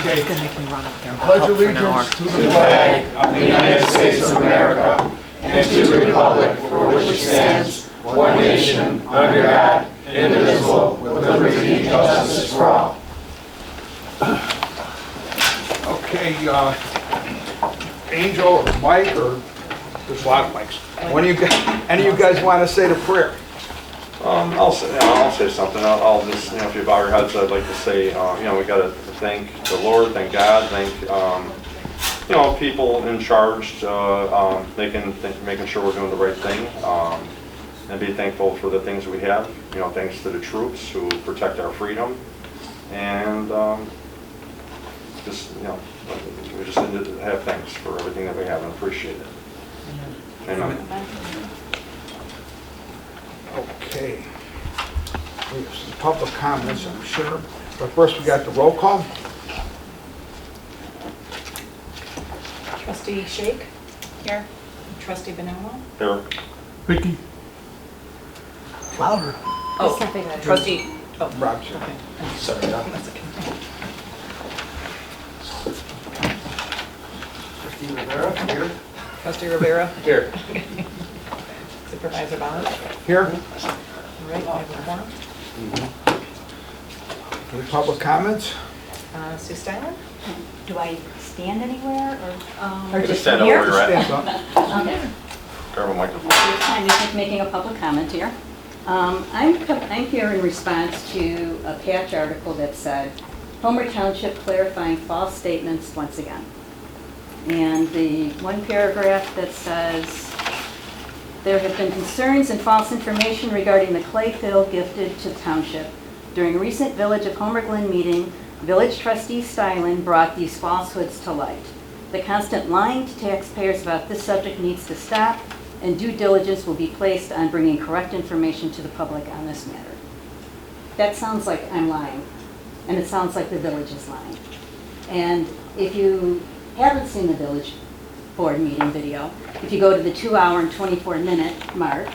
Okay. It's gonna make me run up there and Pledge talk for an hour. allegiance to the flag of the United States of America and to the republic for which it stands, one nation, under God, indivisible, with liberty and justice for all. Okay, Angel or Mike, or there's a lot of Mikes. Any of you guys want to say the prayer? I'll say something. I'll just, if you bow your heads, I'd like to say, we got to thank the Lord, thank God, thank, people in charge, making sure we're doing the right thing, and be thankful for the things we have. Thanks to the troops who protect our freedom, and we just need to have thanks for everything that we have and appreciate it. Amen. Okay. We have some public comments, I'm sure. But first, we got the roll call. Trustee Shake? Here. Trustee Benello? Here. Vicky. Louder. Oh, trustee, Rob's here. okay. Sorry, Doc. That's okay. Trustee Rivera. Here. Trustee Rivera? Here. Supervisor Bond? Here. All right, we have a quorum. Any public comments? Sue Styler? Do I stand anywhere or Just just stand up here? where you're at. Stand up. Okay. Grab a microphone. I'm just making a public comment here. I'm here in response to a Patch article that said, Homer Township clarifying false statements once again. And the one paragraph that says, there have been concerns and false information regarding the clay fill gifted to the township. During a recent Village of Homer Glen meeting, Village Trustee Stylin brought these falsehoods to light. The constant lying to taxpayers about this subject needs to stop, and due diligence will be placed on bringing correct information to the public on this matter. That sounds like I'm lying, and it sounds like the village is lying. And if you haven't seen the village board meeting video, if you go to the 2-hour and 24-minute mark,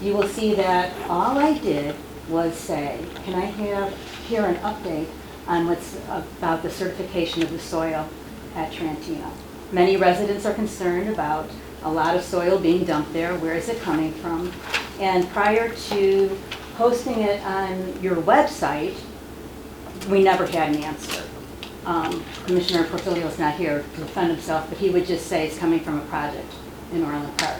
you will see that all I did was say, can I hear an update on what's about the certification of the soil at Trantino? Many residents are concerned about a lot of soil being dumped there. Where is it coming from? And prior to posting it on your website, we never had an answer. Commissioner Porfilio is not here to defend himself, but he would just say it's coming from a project in Orland Park.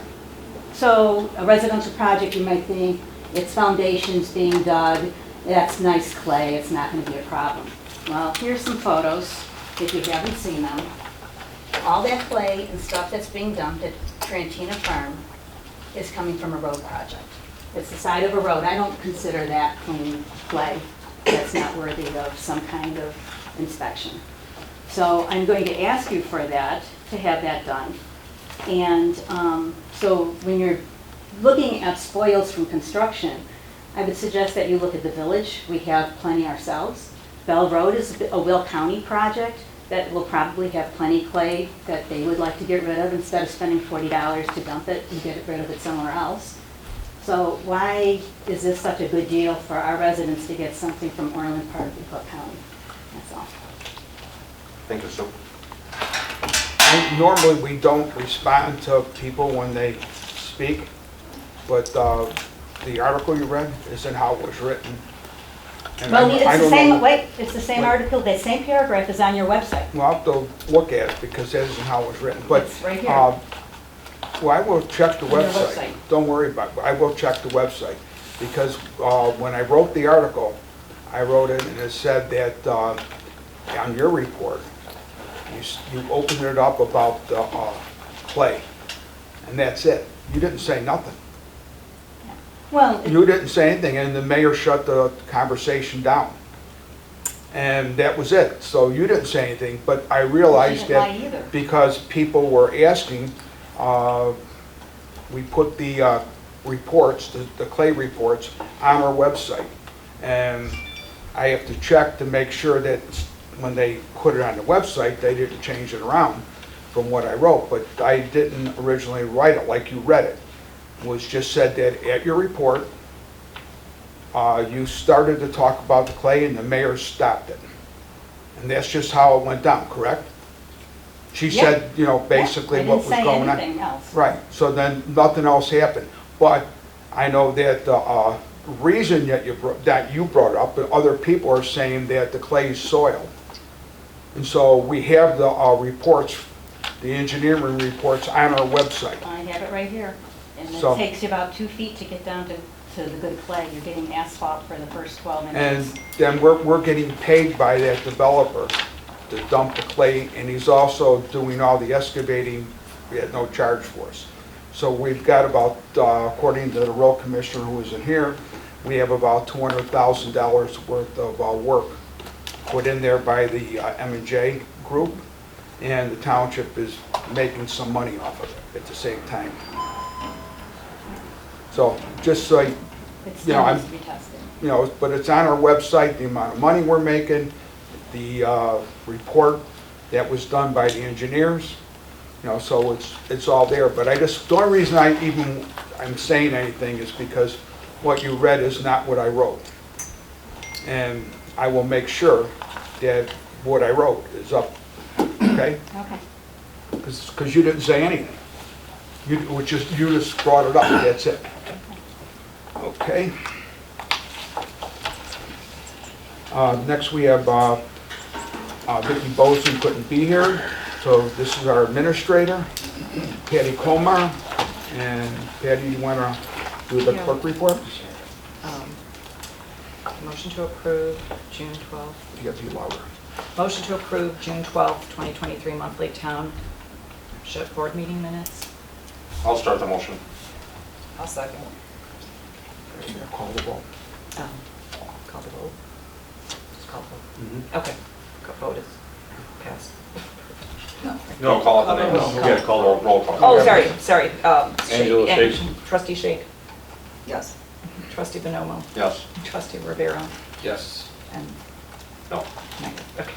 So a residential project, you might think its foundation's being dug, that's nice clay, it's not going to be a problem. Well, here's some photos, if you haven't seen them. All that clay and stuff that's being dumped at Trantina Farm is coming from a road project. It's the side of a road. I don't consider that clean clay. That's not worthy of some kind of inspection. So I'm going to ask you for that, to have that done. And so when you're looking at spoils from construction, I would suggest that you look at the village. We have plenty ourselves. Bell Road is a Will County project that will probably have plenty clay that they would like to get rid of instead of spending $40 to dump it and get rid of it somewhere else. So why is this such a good deal for our residents to get something from Orland Park and Will County? That's all. Thank you, Sue. Normally, we don't respond to people when they speak, but the article you read isn't how it was written. And Well, I it's the don't same, know- wait, it's the same Wait. article, that same paragraph is on your website. Well, I'll have to look at it because that isn't how it was written. But It's right here. well, I will check the On your website. website. Don't worry about it. I will check the website because when I wrote the article, I wrote it and it said that on your report, you opened it up about clay, and that's it. You didn't say nothing. Well, You didn't say anything, and the mayor shut the conversation down. And that was it. So you didn't say anything, but I realized didn't lie that either. because people were asking, we put the reports, the clay reports, on our website. And I have to check to make sure that when they put it on the website, they didn't change it around from what I wrote. But I didn't originally write it like you read it. It was just said that at your report, you started to talk about the clay and the mayor stopped it. And that's just how it went down, correct? She Yeah. said, you know, basically Yeah, what was going I didn't on. say anything else. Right, so then nothing else happened. But I know that the reason that you brought up, but other people are saying that the clay is soil. And so we have the reports, the engineering reports on our website. I have it right here. And So- it takes you about 2 feet to get down to the good clay. You're getting asphalt for the first 12 And inches. then we're getting paid by that developer to dump the clay, and he's also doing all the excavating at no charge for us. So we've got about, according to the road commissioner who is in here, we have about $200,000 worth of work put in there by the M&J group, and the township is making some money off of it at the same time. So just so, It you know, still needs to be tested. you know, but it's on our website, the amount of money we're making, the report that was done by the engineers, you know, so it's all there. But the only reason I'm saying anything is because what you read is not what I wrote. And I will make sure that what I wrote is up, okay? Okay. Because you didn't say anything. You just brought it up, that's it. Okay. Next we have Vicki Boson couldn't be here, so this is our administrator, Patty Colmar. And Patty, you want to do the clerk report? Motion to approve June 12th. You have to be louder. Motion to approve June 12th, 2023 monthly township board meeting minutes. I'll start the motion. I'll second. Okay, call the vote. Call the vote. Just call the vote. Mhm. Okay. Vote is passed. No. No, call it the name. No. We gotta call the roll call. Oh, sorry. Angela Shake. Shake. Trustee Shake. Yes. Trustee Bonomo. Yes. Trustee Rivera. Yes. And No. Megan. Okay.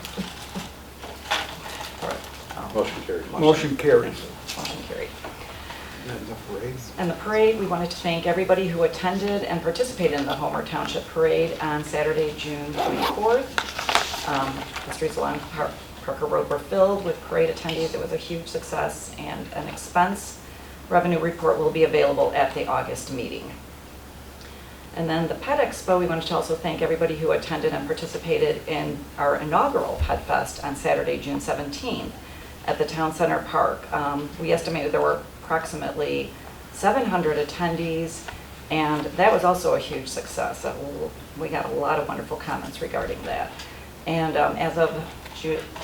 All right. Motion carried. Motion carries. Motion carried. And the parade. And the parade, we wanted to thank everybody who attended and participated in the Homer Township Parade on Saturday, June 24th. The streets along Parker Road were filled with parade attendees. It was a huge success, and an expense revenue report will be available at the August meeting. And then the Pet Expo, we wanted to also thank everybody who attended and participated in our inaugural Pet Fest on Saturday, June 17th at the Town Center Park. We estimated there were approximately 700 attendees, and that was also a huge success. We got a lot of wonderful comments regarding that. And as of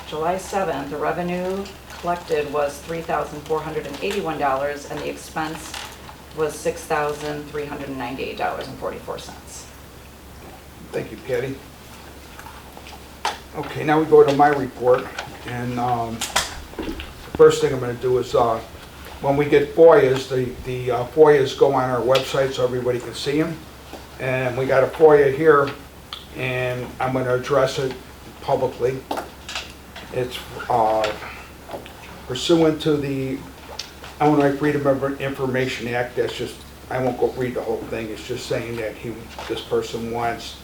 July 7th, the revenue collected was $3,481, and the expense was $6,398.44. Thank you, Patty. Okay, now we go to my report, and the first thing I'm going to do is, when we get FOIAs, the FOIAs go on our website so everybody can see them. And we got a FOIA here, and I'm going to address it publicly. It's pursuant to the Illinois Freedom of Information Act. That's just, I won't go read the whole thing. It's just saying that this person wants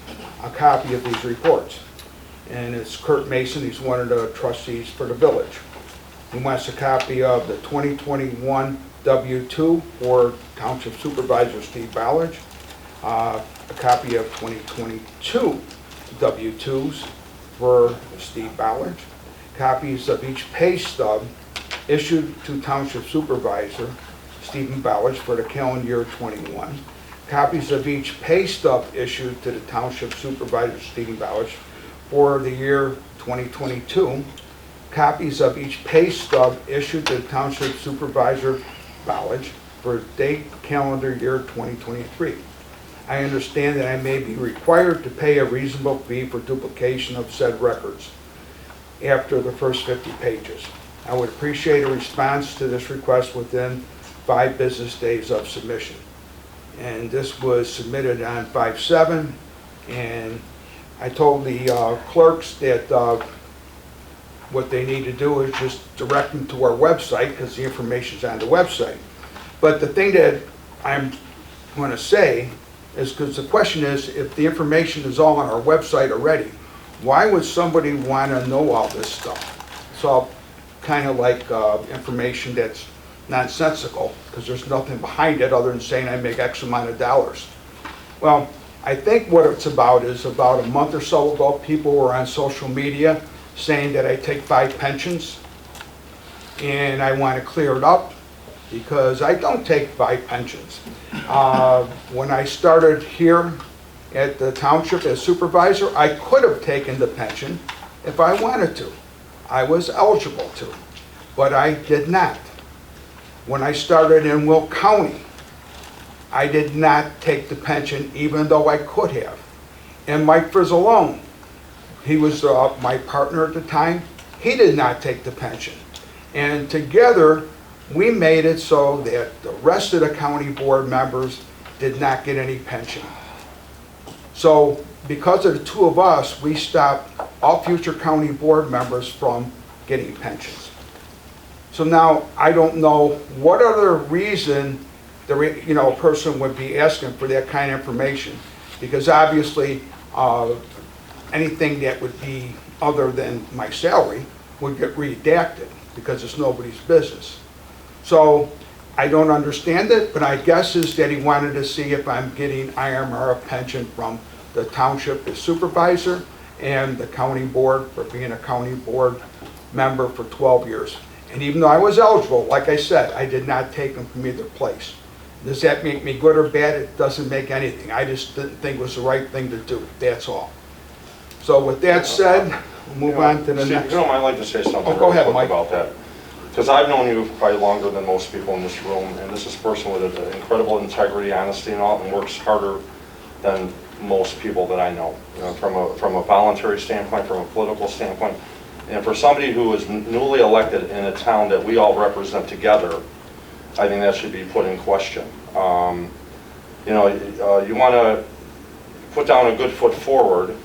a copy of these reports. And it's Kurt Mason. He's one of the trustees for the village. He wants a copy of the 2021 W-2 for Township Supervisor Steve Ballard, a copy of 2022 W-2s for Steve Ballard, copies of each pay stub issued to Township Supervisor Stephen Ballard for the calendar year 21, copies of each pay stub issued to the Township Supervisor Stephen Ballard for the year 2022, copies of each pay stub issued to the Township Supervisor Ballard for date calendar year 2023. I understand that I may be required to pay a reasonable fee for duplication of said records after the first 50 pages. I would appreciate a response to this request within 5 business days of submission. And this was submitted on 5/7, and I told the clerks that what they need to do is just direct them to our website, because the information's on the website. But the thing that I'm going to say is, because the question is, if the information is all on our website already, why would somebody want to know all this stuff? It's all kind of like information that's nonsensical, because there's nothing behind it other than saying I make X amount of dollars. Well, I think what it's about is about a month or so ago, people were on social media saying that I take 5 pensions, and I want to clear it up because I don't take 5 pensions. When I started here at the township as supervisor, I could have taken the pension if I wanted to. I was eligible to, but I did not. When I started in Will County, I did not take the pension even though I could have. And Mike Frizzalone, he was my partner at the time, he did not take the pension. And together, we made it so that the rest of the county board members did not get any pension. So because of the two of us, we stopped all future county board members from getting pensions. So now I don't know what other reason a person would be asking for that kind of information, because obviously anything that would be other than my salary would get redacted because it's nobody's business. So I don't understand it, but I guess is that he wanted to see if I'm getting IMRF pension from the township as supervisor and the county board for being a county board member for 12 years. And even though I was eligible, like I said, I did not take them from either place. Does that make me good or bad? It doesn't make anything. I just didn't think it was the right thing to do, that's all. So with that said, we'll move on to the Steve, next. if you don't mind, I'd like to say something Oh, go ahead, real quick Mike. about that. Because I've known you probably longer than most people in this room, and this is a person with an incredible integrity, honesty, and all, and works harder than most people that I know. From a voluntary standpoint, from a political standpoint, and for somebody who is newly elected in a town that we all represent together, I think that should be put in question. You want to put down a good foot forward,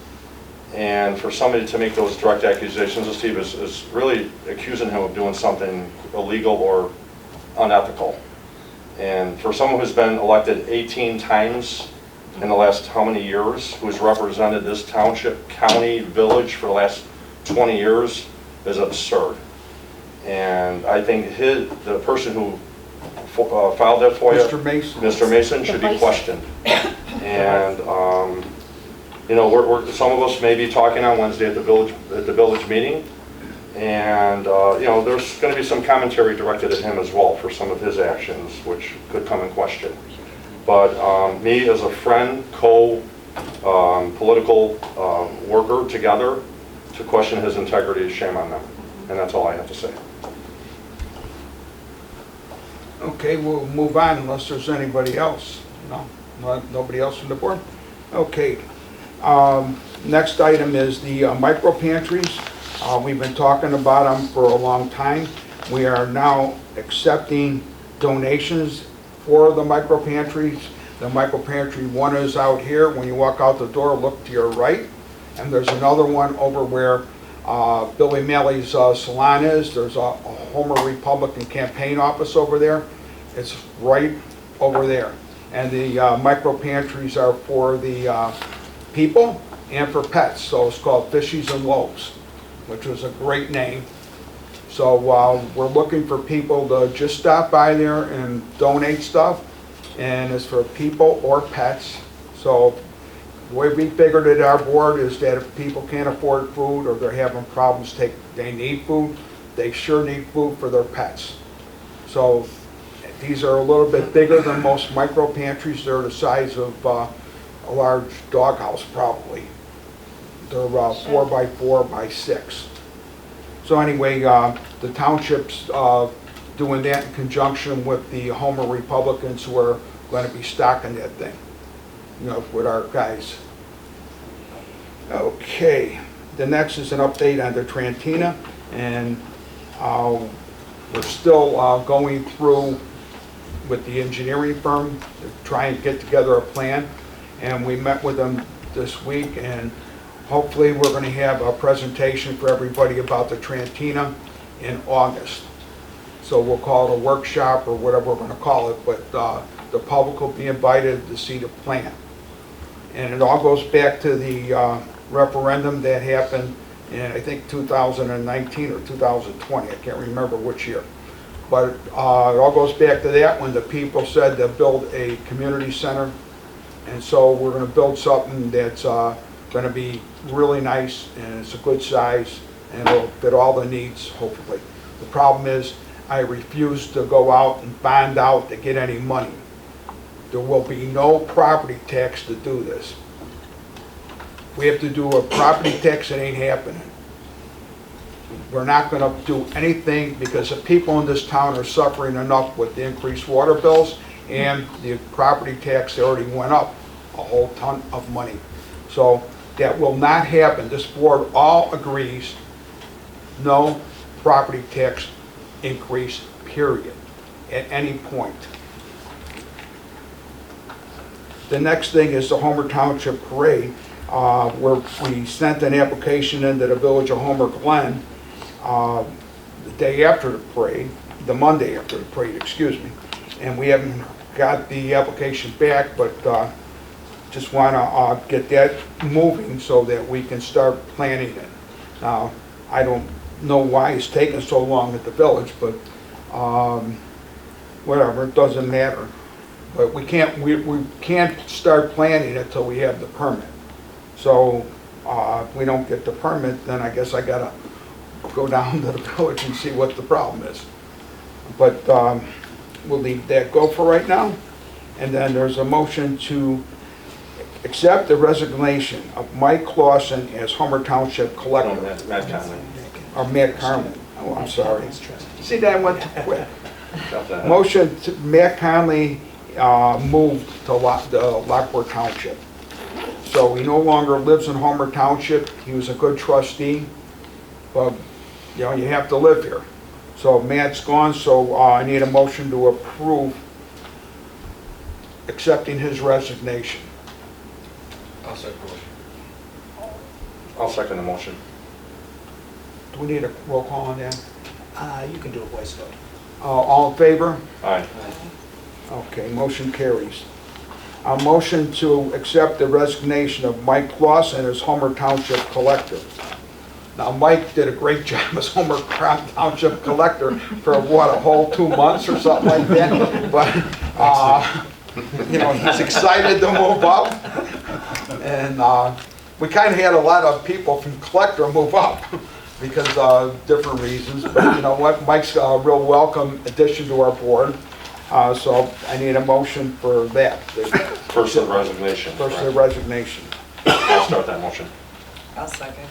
and for somebody to make those direct accusations of Steve is really accusing him of doing something illegal or unethical. And for someone who's been elected 18 times in the last how many years, who's represented this township, county, village for the last 20 years, is absurd. And I think the person who filed that FOIA, Mr. Mason, should be questioned. And some of us may be talking on Wednesday at the village meeting, and there's going to be some commentary directed at him as well for some of his actions, which could come in question. But me as a friend, political worker together, to question his integrity is shame on them, and that's all I have to say. Okay, we'll move on unless there's anybody else. No, nobody else on the board? Okay. Next item is the micro pantries. We've been talking about them for a long time. We are now accepting donations for the micro pantries. The micro pantry one is out here. When you walk out the door, look to your right. And there's another one over where Billy Malley's salon is. There's a Homer Republican campaign office over there. It's right over there. And the micro pantries are for the people and for pets. So it's called Fishies and Loaves, which was a great name. So we're looking for people to just stop by there and donate stuff. And it's for people or pets. So the way we figured it, our board, is that if people can't afford food or they're having problems, they need food, they sure need food for their pets. So these are a little bit bigger than most micro pantries. They're the size of a large doghouse probably. They're 4 by 4 by 6. So anyway, the township's doing that in conjunction with the Homer Republicans who are going to be stocking that thing, with our guys. Okay, the next is an update on the Trantina, and we're still going through with the engineering firm to try and get together a plan, and we met with them this week, and hopefully we're going to have a presentation for everybody about the Trantina in August. So we'll call it a workshop or whatever we're going to call it, but the public will be invited to see the plan. And it all goes back to the referendum that happened in, I think, 2019 or 2020, I can't remember which year. But it all goes back to that, when the people said to build a community center. And so we're gonna build something that's gonna be really nice, and it's a good size, and it'll fit all the needs, hopefully. The problem is, I refuse to go out and bond out to get any money. There will be no property tax to do this. We have to do a property tax, it ain't happening. We're not gonna do anything because the people in this town are suffering enough with the increased water bills, and the property tax already went up a whole ton of money. So that will not happen. This board all agrees, no property tax increase, period, at any point. The next thing is the Homer Township Parade, where we sent an application into the Village of Homer Glen the day after the parade, the Monday after the parade, excuse me. And we haven't got the application back, but just want to get that moving so that we can start planning it. Now, I don't know why it's taking so long at the village, but whatever, it doesn't matter. But we can't start planning it till we have the permit. So if we don't get the permit, then I guess I gotta go down to the village and see what the problem is. But we'll leave that go for right now. And then there's a motion to accept the resignation of Mike Clausen as Homer Township Collector. Matt Conley. Or Matt Carmen. Oh, I'm sorry. See, that went too quick. Got that. Motion to Matt Conley moved to Lockport Township. So he no longer lives in Homer Township. He was a good trustee, but you know, you have to live here. So Matt's gone, so I need a motion to approve accepting his resignation. I'll second the motion. I'll second the motion. Do we need a roll call on that? You can do a voice vote. All in favor? Aye. Okay, motion carries. A motion to accept the resignation of Mike Clausen as Homer Township Collector. Now, Mike did a great job as Homer Township Collector for, what, a whole 2 months or something like that? But, you know, he's excited to move up. And we kind of had a lot of people from Collector move up because of different reasons. But you know what, Mike's a real welcome addition to our board. So I need a motion for that. First the resignation. First the resignation. I'll start that motion. I'll second.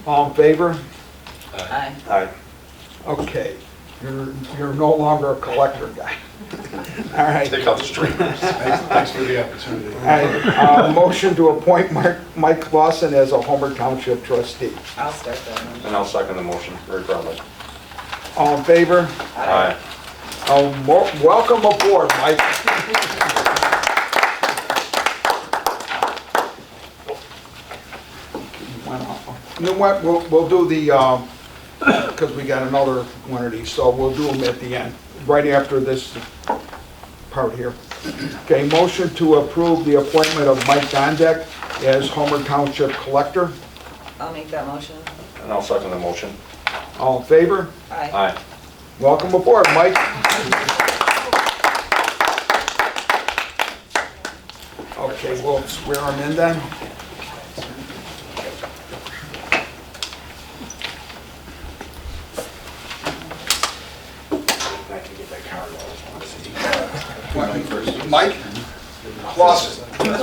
All in favor? Aye. Aye. Okay. You're no longer a collector guy. All right. Take out the street. Thanks for the opportunity. All right. Motion to appoint Mike Clausen as a Homer Township trustee. I'll start that one. And I'll second the motion very proudly. All in favor? Aye. Welcome aboard, Mike. You know what, we'll do the, because we got another one of these, so we'll do them at the end, right after this part here. Okay, motion to approve the appointment of Mike Gondek as Homer Township Collector. I'll make that motion. And I'll second the motion. All in favor? Aye. Aye. Welcome aboard, Mike. Okay, we'll swear him in then. Mike? Clausen. I'm gonna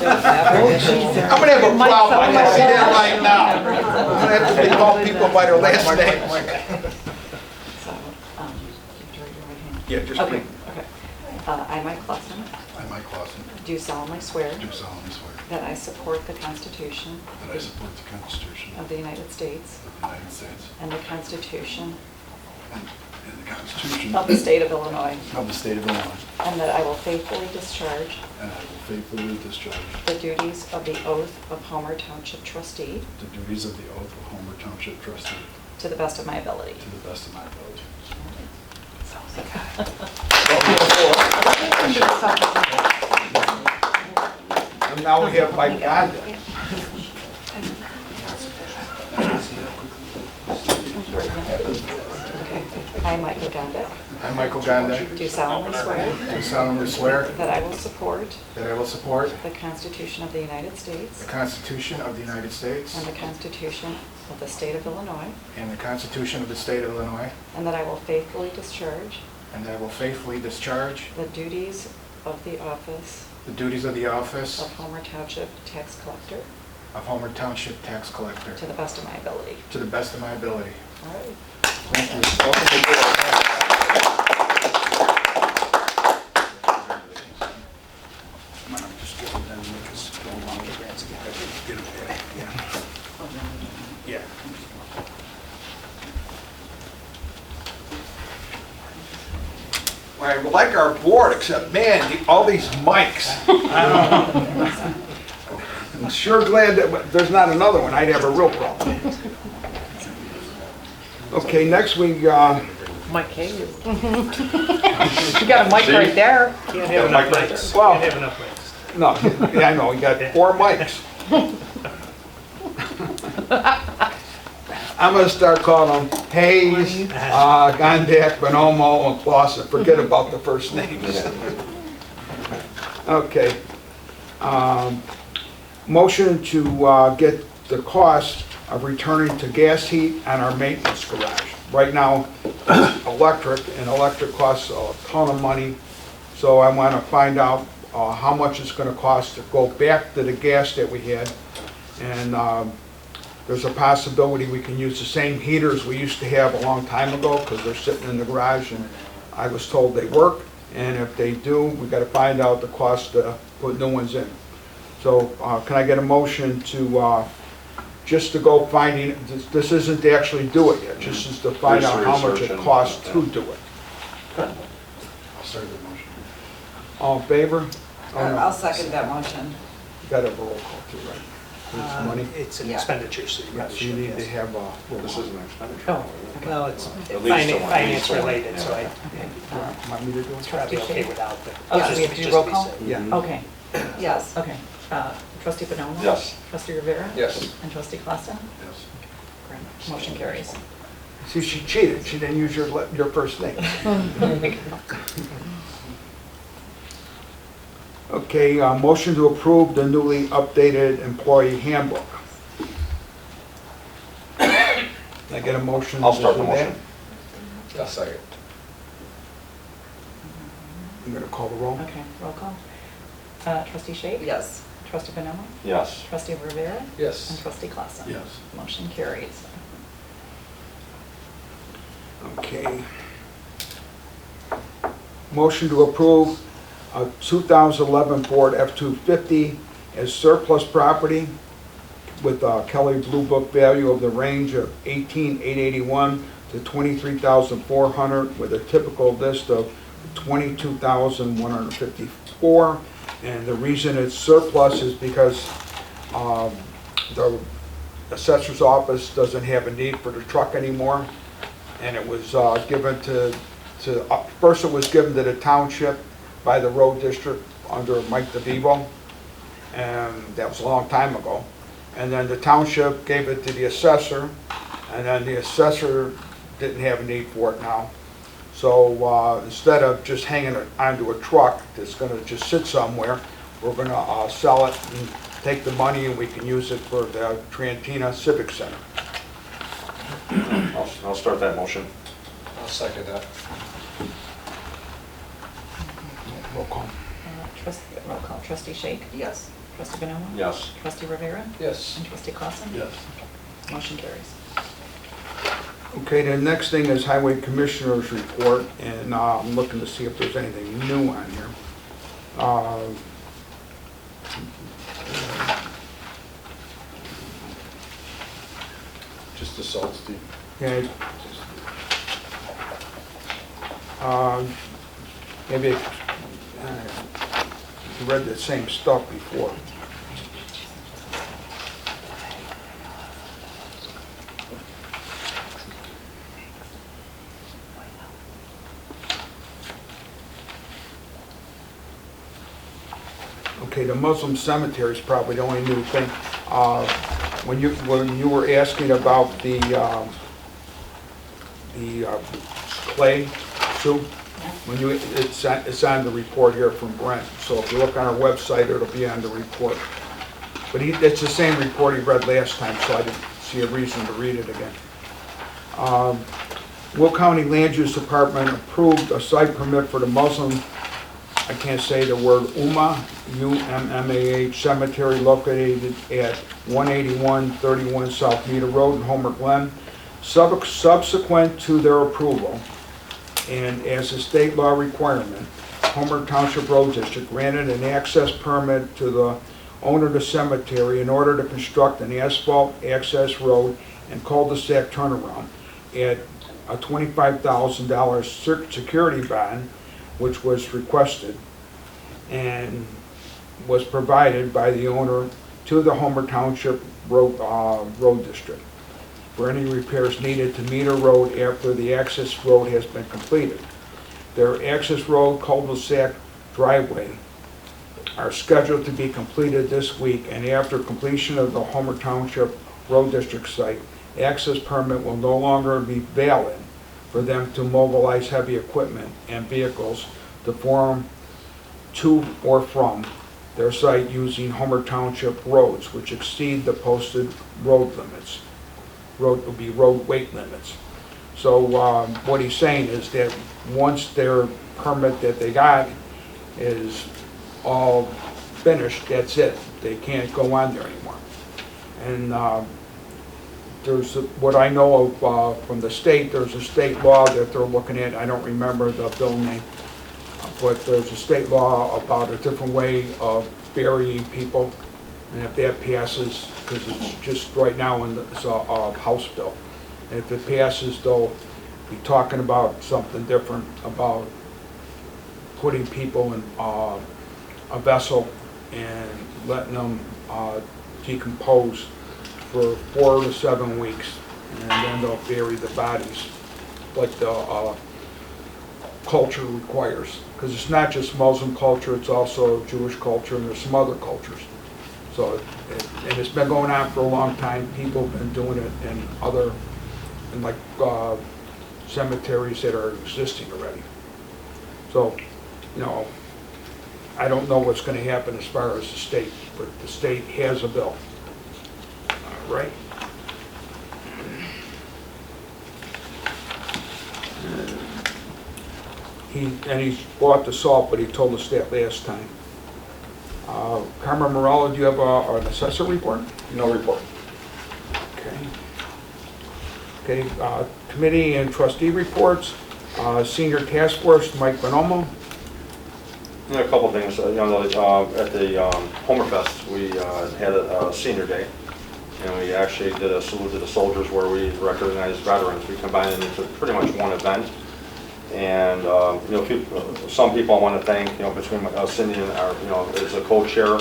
have a problem, I can see that right now. I'm gonna have to call people by their last name. So, do you raise your right hand? Yeah, just Okay, me. okay. I, Mike Clausen, I, Mike Clausen, do solemnly swear do solemnly swear that I support the Constitution that I support the Constitution of the United States of the United States and the Constitution and the Constitution of the State of Illinois, of the State of Illinois, and that I will faithfully discharge and I will faithfully discharge the duties of the oath of Homer Township trustee the duties of the oath of Homer Township trustee to the best of my ability. to the best of my ability. And now we have Mike Gondek. I, Michael Gondik, I, Michael Gondek, do solemnly swear do solemnly swear that I will support that I will support the Constitution of the United States the Constitution of the United States and the Constitution of the State of Illinois, and the Constitution of the State of Illinois, and that I will faithfully discharge and that I will faithfully discharge the duties of the office the duties of the office of Homer Township Tax Collector of Homer Township Tax Collector to the best of my ability. to the best of my ability. All right. Thank you. Welcome to the board. Come on, just get it done, make us go along with it. Get it, yeah. Yeah. I like our board, except, man, all these mics. I'm sure glad that there's not another one. I'd have a real problem. Okay, next we, Mike Hayes. You got a mic right there. Yeah, Can't have enough mic right mics. there. Can't have enough mics. no, yeah, I know, you got 4 mics. I'm gonna start calling them Hayes, Gondak, Bonomo, and Clausen. Forget about the first names. Okay. Motion to get the cost of returning to gas heat on our maintenance garage. Right now, electric, and electric costs a ton of money. So I want to find out how much it's going to cost to go back to the gas that we had. And there's a possibility we can use the same heaters we used to have a long time ago because they're sitting in the garage and I was told they work. And if they do, we got to find out the cost to put new ones in. So can I get a motion to just to go finding, this isn't to actually do it yet, just is to find out how much it costs to do it. I'll start the motion. All in favor? Oh, no. I'll second that motion. You got to have a roll call too, right? It's money. It's an Yeah. expenditure, so you Yeah, probably so you should, need to yes. have a roll This call. is an expenditure. Oh, well, it's At least the one. finance related, so I Want me to do it? probably okay without the. Oh, so we have to do roll call? Yeah. Okay, Yes. okay. Trustee Bonomo? Yes. Trustee Rivera? Yes. And trustee Clausen? Yes. Great. Motion carries. See, she cheated, she didn't use your first name. Okay, motion to approve the newly updated employee handbook. Can I get a motion? I'll to start the do that? motion. I'll second. I'm gonna call the roll. Okay, roll call. Trustee Shake? Yes. Trustee Bonomo? Yes. Trustee Rivera? And Yes. trustee Clausen? Yes. Motion carries. Okay. Motion to approve a 2011 Ford F-250 as surplus property with Kelly Blue Book value of the range of $18,881 to $23,400 with a typical list of $22,154. And the reason it's surplus is because the assessor's office doesn't have a need for the truck anymore. And it was given first it was given to the township by the road district under Mike DeVivo, and that was a long time ago. And then the township gave it to the assessor, and then the assessor didn't have a need for it now. So instead of just hanging it onto a truck that's going to just sit somewhere, we're going to sell it and take the money, and we can use it for the Trantina Civic Center. I'll start that motion. I'll second that. Roll call. Roll call. Trustee Shake? Yes. Trustee Bonomo? Yes. Trustee Rivera? Yes. And trustee Clausen? Yes. Motion carries. Okay, the next thing is Highway Commissioner's report, and I'm looking to see if there's anything new on here. Just the salt, Steve. Yeah, maybe you read the same stuff before. Okay, the Muslim cemetery is probably the only new thing. When you were asking about the the clay soup. When you, it's on the report here from Brent, so if you look on our website, it'll be on the report. But it's the same report he read last time, so I didn't see a reason to read it again. Will County Land Use Department approved a site permit for the Muslim, I can't say the word, UMMAH cemetery located at 18131 South Meadow Road in Homer Glen. Subsequent to their approval, and as a state law requirement, Homer Township Road District granted an access permit to the owner of the cemetery in order to construct an asphalt access road and cul-de-sac turnaround at a $25,000 security bond, which was requested and was provided by the owner to the Homer Township Road District for any repairs needed to Meadow Road after the access road has been completed. Their access road, cul-de-sac, driveway are scheduled to be completed this week, and after completion of the Homer Township Road District site, access permit will no longer be valid for them to mobilize heavy equipment and vehicles to form to or from their site using Homer Township roads, which exceed the posted road limits. Road will be road weight limits. So what he's saying is that once their permit that they got is all finished, that's it. They can't go on there anymore. And there's, what I know of from the state, there's a state law that they're looking at. I don't remember the bill name, but there's a state law about a different way of burying people. And if that passes, because it's just right now it's a House bill. And if it passes, they'll be talking about something different, about putting people in a vessel and letting them decompose for 4 to 7 weeks, and then they'll bury the bodies like the culture requires. Because it's not just Muslim culture, it's also Jewish culture, and there's some other cultures. So, and it's been going on for a long time. People have been doing it in other, in like cemeteries that are existing already. So, you know, I don't know what's going to happen as far as the state, but the state has a bill. Right? He's bought the salt, but he told us that last time. Carmen Morello, do you have an assessor report? No report. Okay. Committee and trustee reports. Senior task force, Mike Bonomo. Yeah, a couple things. At the Homerfest, we had a senior day, and we actually did a salute to the soldiers where we recognized veterans. We combined them into pretty much one event. And you know, some people I want to thank, you know, between Cindy and our, you know, as a co-chair,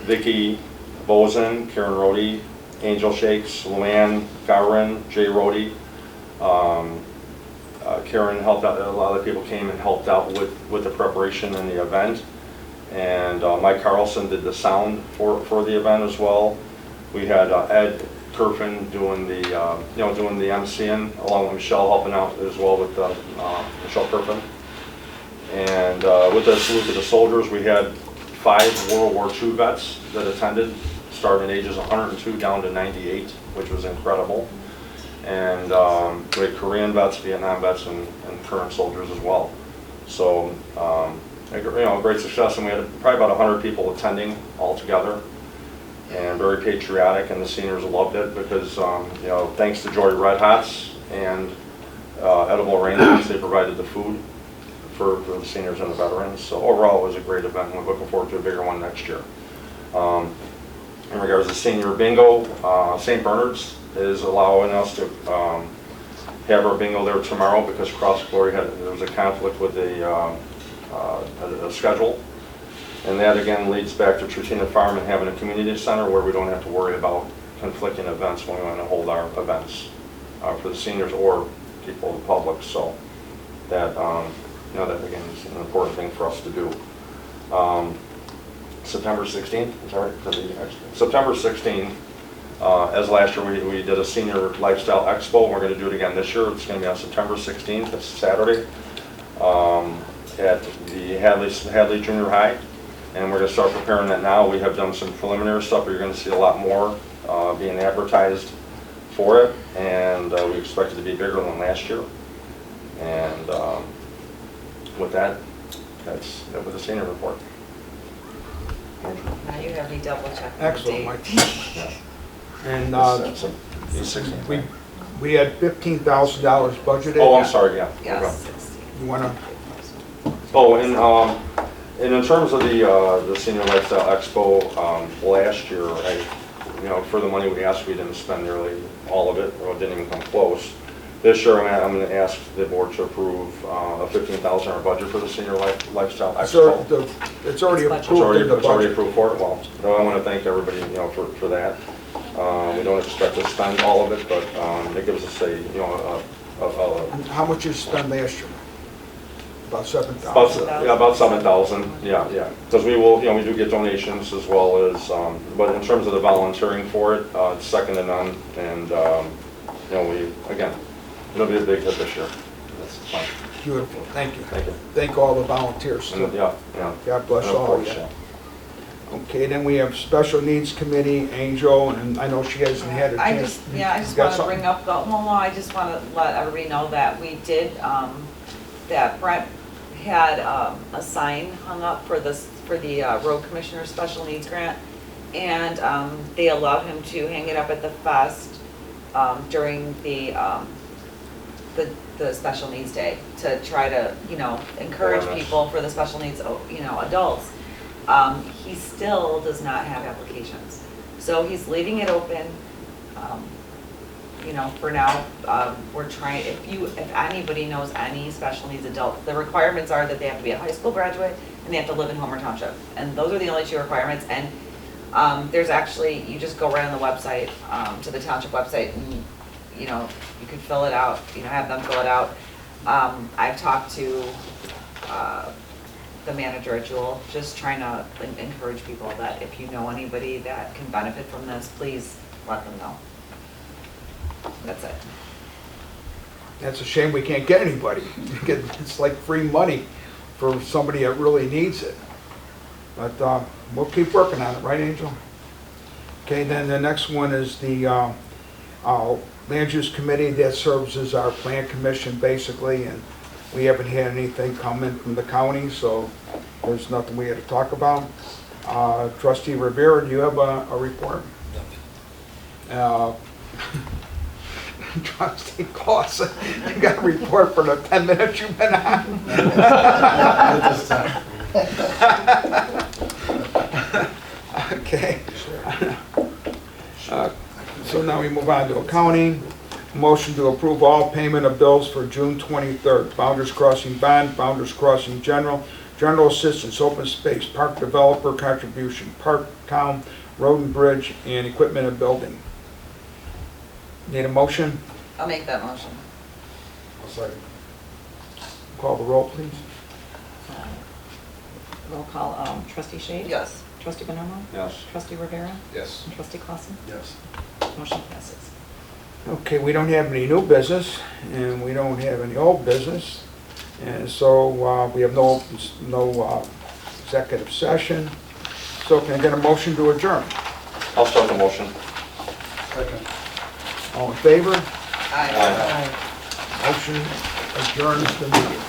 Vicki Bozen, Karen Rohde, Angel Shakes, Luann Gowron, Jay Rohde. Karen helped out. A lot of people came and helped out with the preparation and the event. And Mike Carlson did the sound for the event as well. We had Ed Kerfin doing the doing the MCing, along with Michelle helping out as well with Michelle Kerfin. And with the salute to the soldiers, we had 5 World War II vets that attended, starting at ages 102 down to 98, which was incredible. And we had Korean vets, Vietnam vets, and current soldiers as well. So you know, great success, and we had probably about 100 people attending altogether. And very patriotic, and the seniors loved it because, you know, thanks to Joy Red Hots and Edible Arrangements, they provided the food for the seniors and the veterans. So overall, it was a great event, and we're looking forward to a bigger one next year. In regards to senior bingo, St. Bernard's is allowing us to have our bingo there tomorrow because Cross Glory there was a conflict with a schedule. And that again leads back to Trutina Farm and having a community center where we don't have to worry about conflicting events when we want to hold our events for the seniors or people in the public. So that, you know, that again is an important thing for us to do. September 16th, sorry, September 16th, As last year, we did a senior lifestyle expo. We're going to do it again this year. It's going to be on September 16th. It's Saturday at the Hadley Junior High. And we're going to start preparing that now. We have done some preliminary stuff, but you're going to see a lot more being advertised for it. And we expect it to be bigger than last year. And with that, that was a senior report. Now you have me double checking. the Excellent, date. Mike. Yeah. And He's 16. we had $15,000 budgeted. Oh, I'm sorry, yeah. Yes, Okay. 16. You want to, Oh, and in terms of the Senior Lifestyle Expo, last year, for the money we asked, we didn't spend nearly all of it, or it didn't even come close. This year, I'm going to ask the board to approve a $15,000 budget for the Senior Lifestyle Expo. it's already It's approved in the It's already budget. approved for it. Well, I want to thank everybody, for that. We don't expect to spend all of it, but it gives us And how much you spent last year? About $7,000. about 7,000. Yeah. Because we will, we do get donations as well as, but in terms of the volunteering for it, it's second to none. And it'll be a big hit this year. That's fine. Beautiful, thank you. Thank you. Thank all the volunteers too. Yeah. God bless And of all of course, you. Okay, then we have Special Needs Committee, Angel, and I know she hasn't had a I chance. just You want got to something? bring up, I just want to let everybody know that we did, that Brent had a sign hung up for the Road Commissioner Special Needs Grant, and they allowed him to hang it up at the fest during the Special Needs Day to try to, encourage Awareness. people for the special needs, adults. He still does not have applications. So he's leaving it open, for now. We're trying, if anybody knows any special needs adult, the requirements are that they have to be a high school graduate and they have to live in Homer Township. And those are the only two requirements. And there's actually, you just go right on the website, to the Township website, and, you can fill it out, have them fill it out. I've talked to the manager at Jewel, just trying to encourage people that if you know anybody that can benefit from this, please let them know. That's it. That's a shame we can't get anybody. It's like free money for somebody that really needs it. But we'll keep working on it, right, Angel? Okay, then the next one is the Land Use Committee. That serves as our plan commission, basically, and we haven't had anything come in from the county, so there's nothing we had to talk about. Trustee Rivera, do you have a report? Trustee Clausen, you got a report for the 10 minutes you've been on? Okay. So now we move on to accounting. Motion to approve all payment of bills for June 23rd. Founders Crossing Bond, Founders Crossing General, General Assistance, Open Space, Park Developer Contribution, Park Town, Road and Bridge, and Equipment and Building. Need a motion? I'll make that motion. I'll second. Call the roll, please. Roll call, trustee Shade? Yes. Trustee Bonomo? Yes. Trustee Rivera? Yes. And trustee Clausen? Yes. Motion passes. Okay, we don't have any new business, and we don't have any old business, and so we have no executive session. So can I get a motion to adjourn? I'll start the motion. Second. All in favor? Aye. Motion adjourns the meeting.